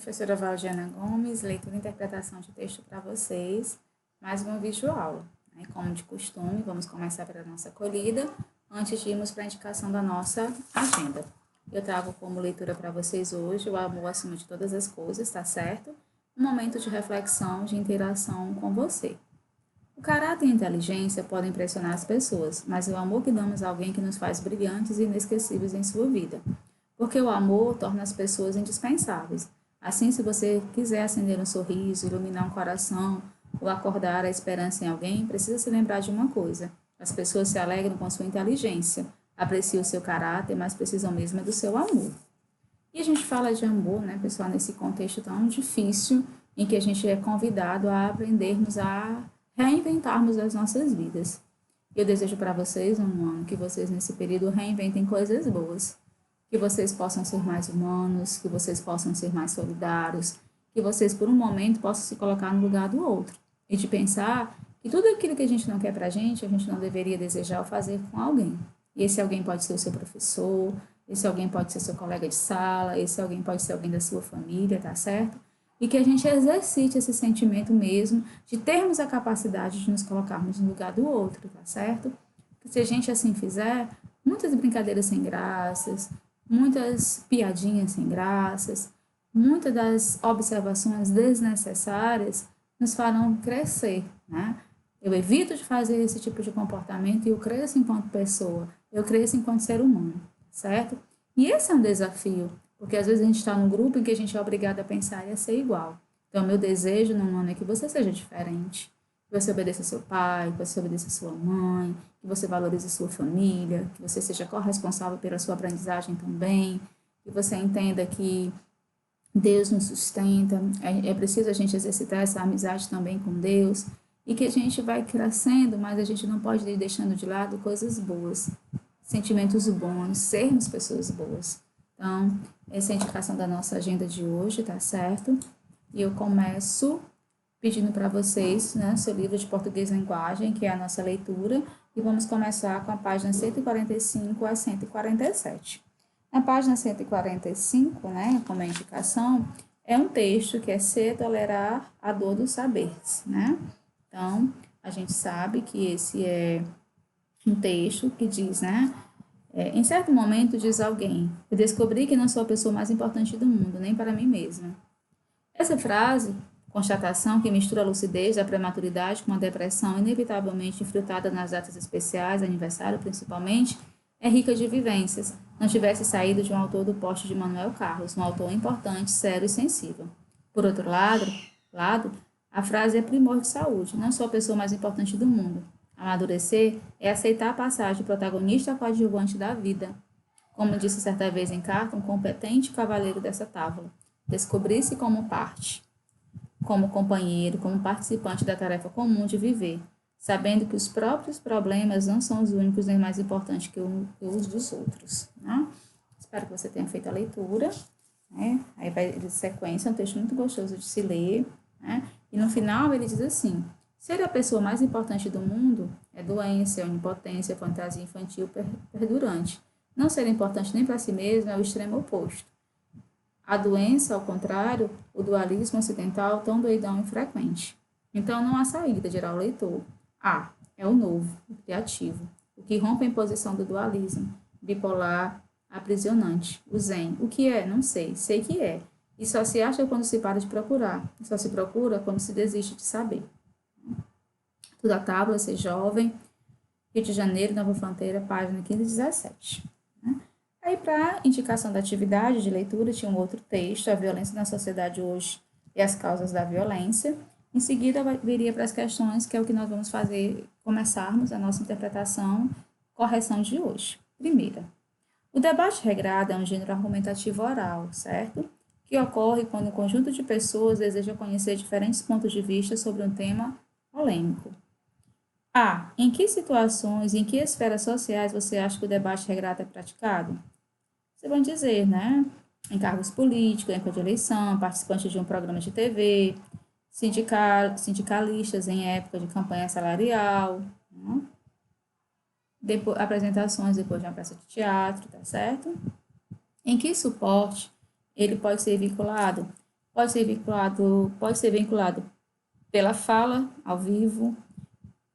Professora Valdiana Gomes, leitura e interpretação de texto para vocês, mais uma videoaula. Como de costume, vamos começar pela nossa acolhida, antes de irmos para a indicação da nossa agenda. Eu trago como leitura para vocês hoje o amor acima de todas as coisas, tá certo? Um momento de reflexão, de interação com você. O caráter e a inteligência podem impressionar as pessoas, mas é o amor que damos a alguém que nos faz brilhantes e inesquecíveis em sua vida. Porque o amor torna as pessoas indispensáveis. Assim, se você quiser acender um sorriso, iluminar um coração ou acordar a esperança em alguém, precisa se lembrar de uma coisa: as pessoas se alegram com sua inteligência, apreciam o seu caráter, mas precisam mesmo do seu amor. E a gente fala de amor, né, pessoal, nesse contexto tão difícil em que a gente é convidado a aprendermos a reinventarmos as nossas vidas. Eu desejo para vocês um ano que vocês nesse período reinventem coisas boas, que vocês possam ser mais humanos, que vocês possam ser mais solidários, que vocês por um momento possam se colocar no lugar do outro e de pensar que tudo aquilo que a gente não quer para a gente não deveria desejar ou fazer com alguém. E esse alguém pode ser o seu professor, esse alguém pode ser seu colega de sala, esse alguém pode ser alguém da sua família, tá certo? E que a gente exercite esse sentimento mesmo de termos a capacidade de nos colocarmos no lugar do outro, tá certo? Porque se a gente assim fizer, muitas brincadeiras sem graças, muitas piadinhas sem graças, muitas das observações desnecessárias nos farão crescer, né? Eu evito de fazer esse tipo de comportamento e eu cresço enquanto pessoa, eu cresço enquanto ser humano, certo? E esse é um desafio, porque às vezes a gente está num grupo em que a gente é obrigado a pensar e a ser igual. Então, meu desejo no ano é que você seja diferente, que você obedeça seu pai, que você obedeça sua mãe, que você valorize sua família, que você seja corresponsável pela sua aprendizagem também, que você entenda que Deus nos sustenta, é preciso a gente exercitar essa amizade também com Deus, e que a gente vai crescendo, mas a gente não pode ir deixando de lado coisas boas, sentimentos bons, sermos pessoas boas. Então, essa é a indicação da nossa agenda de hoje, tá certo? E eu começo pedindo para vocês, né, seu livro de português e linguagem, que é a nossa leitura, e vamos começar com a página 145 a 147. Na página 145, né, como indicação, é um texto que é ser tolerar a dor dos saberes, né? Então, a gente sabe que esse é um texto que diz, né? Em certo momento diz alguém: eu descobri que não sou a pessoa mais importante do mundo, nem para mim mesma. Essa frase, constatação que mistura a lucidez da prematuridade com a depressão inevitavelmente infiltrada nas datas especiais, aniversário principalmente, é rica de vivências. Não tivesse saído de um autor do porte de Manuel Carlos, um autor importante, sério e sensível. Por outro lado, a frase é primor de saúde. Não sou a pessoa mais importante do mundo. Amadurecer é aceitar a passagem protagonista coadjuvante da vida. Como disse certa vez em carta um competente cavaleiro dessa tábua. Descobrir-se como parte, como companheiro, como participante da tarefa comum de viver, sabendo que os próprios problemas não são os únicos nem mais importantes que os dos outros. Né? Espero que você tenha feito a leitura. Né? Aí vai de sequência, é um texto muito gostoso de se ler. Né? E no final ele diz assim: ser a pessoa mais importante do mundo é doença, é onipotência, é fantasia infantil perdurante. Não ser importante nem para si mesmo é o extremo oposto. A doença, ao contrário, o dualismo ocidental tão doidão e frequente. Então não há saída, dirá o leitor. É o novo, o criativo, o que rompe a imposição do dualismo, bipolar, aprisionante. O zen, o que é? Não sei, sei que é. E só se acha quando se para de procurar, e só se procura quando se desiste de saber. Tudo à tábua, ser jovem, Rio de Janeiro, Nova Fronteira, página 15 e 17. Aí, para indicação da atividade de leitura, tinha um outro texto, A Violência na Sociedade Hoje e as Causas da Violência. Em seguida, viria para as questões, que é o que nós vamos fazer, começarmos a nossa interpretação, correção de hoje. Primeira, o debate regrado é um gênero argumentativo oral, certo? Que ocorre quando um conjunto de pessoas deseja conhecer diferentes pontos de vista sobre um tema polêmico. Em que situações, em que esferas sociais você acha que o debate regrado é praticado? Você vai dizer, né? Em cargos políticos, em época de eleição, participantes de um programa de TV, sindicalistas em época de campanha salarial, né? Apresentações depois de uma peça de teatro, tá certo? Em que suporte ele pode ser vinculado? Pode ser vinculado pela fala, ao vivo,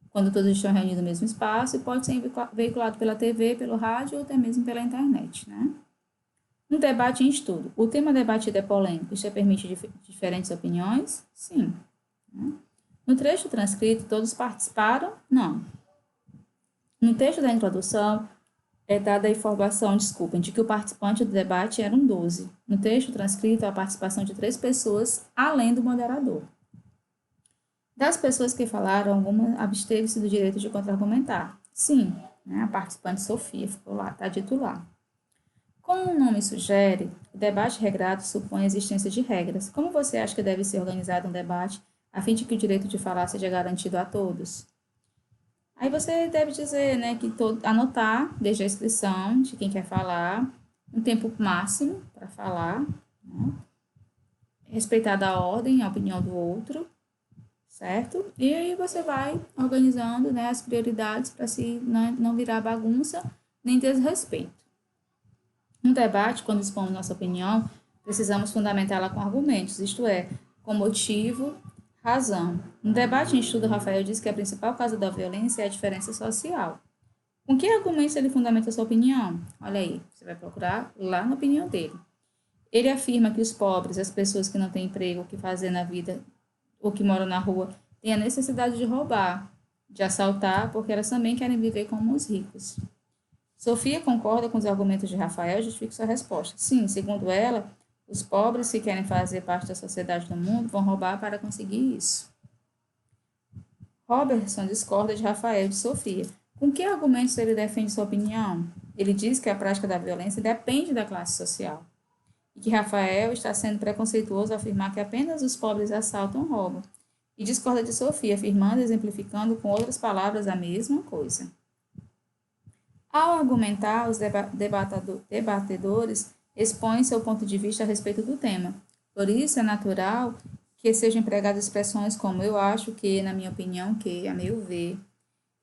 quando todos estão reunidos no mesmo espaço, e pode ser veiculado pela TV, pelo rádio ou até mesmo pela internet, né? Um debate em estudo. O tema debatido é polêmico, isso permite diferentes opiniões? Sim. No trecho transcrito, todos participaram? Não. No texto da introdução, é dada a informação, de que o participante do debate eram 12. No texto transcrito, a participação de 3 pessoas, além do moderador. Das pessoas que falaram, alguma absteve-se do direito de contra-argumentar. Sim, né, a participante Sofia ficou lá, está dito lá. Como o nome sugere, o debate regrado supõe a existência de regras. Como você acha que deve ser organizado um debate a fim de que o direito de falar seja garantido a todos? Aí você deve dizer, né, que anotar desde a inscrição de quem quer falar, um tempo máximo para falar, né, respeitada a ordem, a opinião do outro, certo? E aí você vai organizando, né, as prioridades para se não virar bagunça nem desrespeito. No debate, quando expomos nossa opinião, precisamos fundamentá-la com argumentos, isto é, com motivo, razão. No debate em estudo, Rafael diz que a principal causa da violência é a diferença social. Com que argumentos ele fundamenta sua opinião? Olha aí, você vai procurar lá na opinião dele. Ele afirma que os pobres, as pessoas que não têm emprego, o que fazer na vida ou que moram na rua, têm a necessidade de roubar, de assaltar, porque elas também querem viver como os ricos. Sofia concorda com os argumentos de Rafael e justifica sua resposta. Sim, segundo ela, os pobres que querem fazer parte da sociedade do mundo vão roubar para conseguir isso. Robertson discorda de Rafael e de Sofia. Com que argumentos ele defende sua opinião? Ele diz que a prática da violência depende da classe social e que Rafael está sendo preconceituoso ao afirmar que apenas os pobres assaltam ou roubam. E discorda de Sofia, afirmando e exemplificando com outras palavras a mesma coisa. Ao argumentar, os debatedores expõem seu ponto de vista a respeito do tema. Por isso, é natural que sejam empregadas expressões como eu acho que, na minha opinião, que, a meu ver.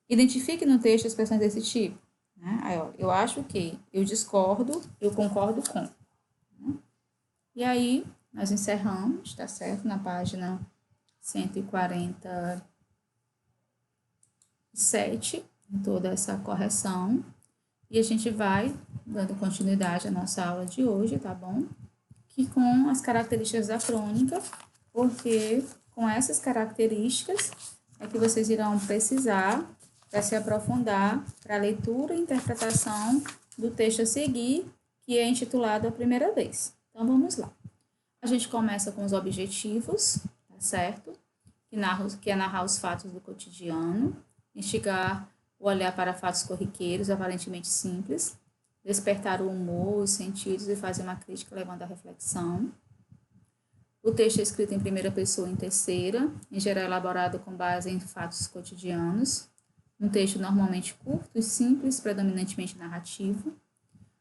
Identifique no texto expressões desse tipo. Né? Aí, ó, eu acho que, eu discordo, eu concordo com. Né? E aí, nós encerramos, tá certo? Na página 147, toda essa correção. E a gente vai dando continuidade à nossa aula de hoje, tá bom? Que com as características da crônica, porque com essas características é que vocês irão precisar para se aprofundar para a leitura e interpretação do texto a seguir, que é intitulado A Primeira Vez. Então, vamos lá. A gente começa com os objetivos, tá certo? Que é narrar os fatos do cotidiano, instigar o olhar para fatos corriqueiros, aparentemente simples, despertar o humor, os sentidos e fazer uma crítica levando à reflexão. O texto é escrito em primeira pessoa e em terceira, em geral elaborado com base em fatos cotidianos. Um texto normalmente curto e simples, predominantemente narrativo.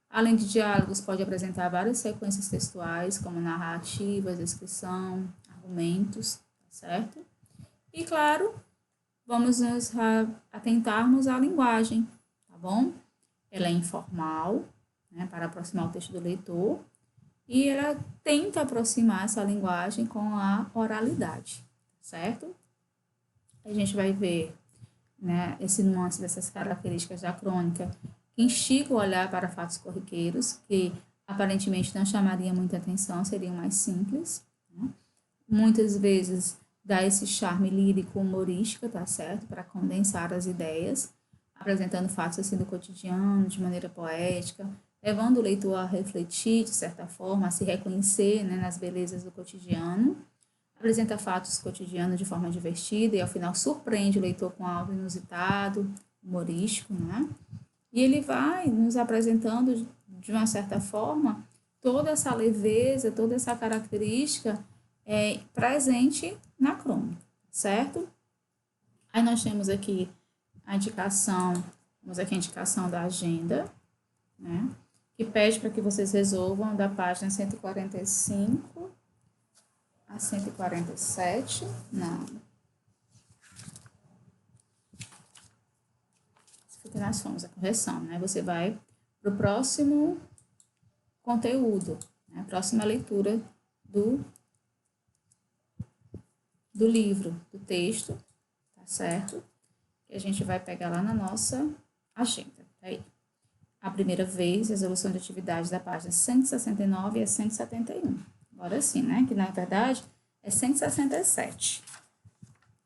Além de diálogos, pode apresentar várias sequências textuais, como narrativas, descrição, argumentos, certo? E, claro, vamos nos atentarmos à linguagem, tá bom? Ela é informal, né, para aproximar o texto do leitor, e ela tenta aproximar essa linguagem com a oralidade, certo? A gente vai ver, né, esse nuance dessas características da crônica, que instiga o olhar para fatos corriqueiros, que aparentemente não chamaria muita atenção, seriam mais simples, né? Muitas vezes dá esse charme lírico humorístico, tá certo? Para condensar as ideias, apresentando fatos assim do cotidiano, de maneira poética, levando o leitor a refletir, de certa forma, a se reconhecer, né, nas belezas do cotidiano. Apresenta fatos cotidianos de forma divertida e, ao final, surpreende o leitor com algo inusitado, humorístico, né? E ele vai nos apresentando, de uma certa forma, toda essa leveza, toda essa característica presente na crônica, certo? Aí nós temos aqui a indicação, temos aqui a indicação da agenda, né? Que pede para que vocês resolvam da página 145 a 147, não. Que nós fomos a correção, né? Você vai para o próximo conteúdo, né? Próxima leitura do do livro, do texto, tá certo? Que a gente vai pegar lá na nossa agenda, tá aí. A primeira vez, resolução de atividades da página 169 a 171. Agora sim, né? Que na verdade é 167.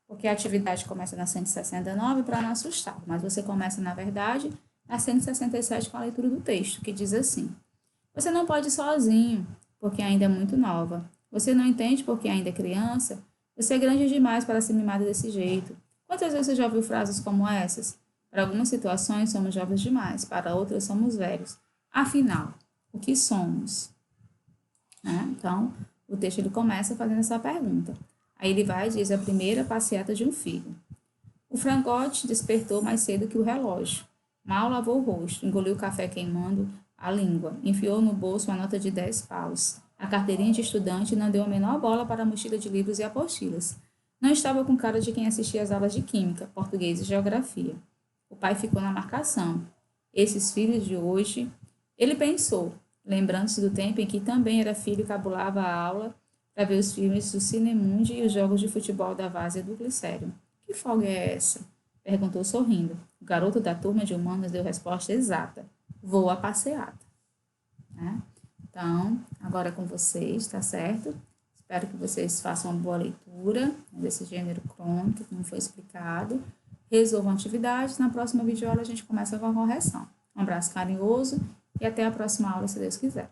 Porque a atividade começa na 169 para não assustar, mas você começa, na verdade, na 167 com a leitura do texto, que diz assim: Você não pode ir sozinho, porque ainda é muito nova. Você não entende porque ainda é criança. Você é grande demais para ser mimada desse jeito. Quantas vezes você já ouviu frases como essas? Para algumas situações somos jovens demais, para outras somos velhos. Afinal, o que somos? Então, o texto ele começa fazendo essa pergunta. Aí ele vai e diz a primeira passeata de um filho. O frangote despertou mais cedo que o relógio. Mal lavou o rosto, engoliu o café queimando a língua, enfiou no bolso uma nota de 10 paus. A carteirinha de estudante não deu a menor bola para a mochila de livros e apostilas. Não estava com cara de quem assistia às aulas de química, português e geografia. O pai ficou na marcação. Esses filhos de hoje, ele pensou, lembrando-se do tempo em que também era filho e cabulava a aula para ver os filmes do Cinemundi e os jogos de futebol da Várzea do Glicério. Que folga é essa? Perguntou sorrindo. O garoto da turma de humanas deu resposta exata. Vou à passeata. Né? Então, agora é com vocês, tá certo? Espero que vocês façam uma boa leitura desse gênero crônico, como foi explicado. Resolvam atividades. Na próxima videoaula a gente começa com a correção. Um abraço carinhoso e até a próxima aula, se Deus quiser.